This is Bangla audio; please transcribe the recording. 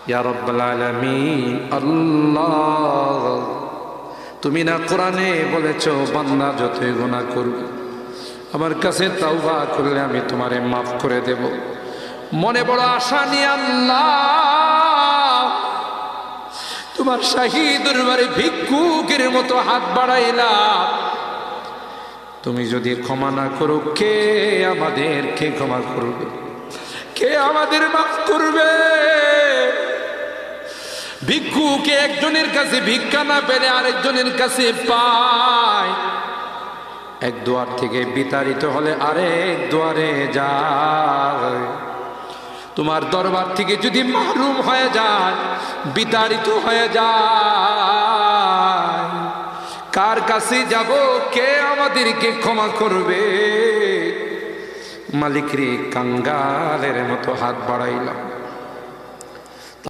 ইয়া রাব্বাল আলামিন। আল্লাহ, তুমি না কোরআনে বলেছো বান্দা যতই গুনাহ করবে আমার কাছে তাওবা করলে আমি তোমারে মাফ করে দেব। মনে বড় আশা নিয়ে আল্লাহ তোমার শাহী দরবারে ভিক্ষুকের মতো হাত বাড়াইলাম। তুমি যদি ক্ষমা না করো, কে আমাদেরকে ক্ষমা করবে? কে আমাদের মাফ করবে? ভিক্ষুকে একজনের কাছে ভিক্ষা না পেলে আরেকজনের কাছে পায়। এক দুয়ার থেকে বিতাড়িত হলে আরেক দুয়ারে যায়। তোমার দরবার থেকে যদি মাহরুম হয়ে যায়, বিতাড়িত হয়ে যায়, কার কাছে যাব? কে আমাদেরকে ক্ষমা করবে? মালিক রে, কাঙ্গালের মতো হাত বাড়াইলাম।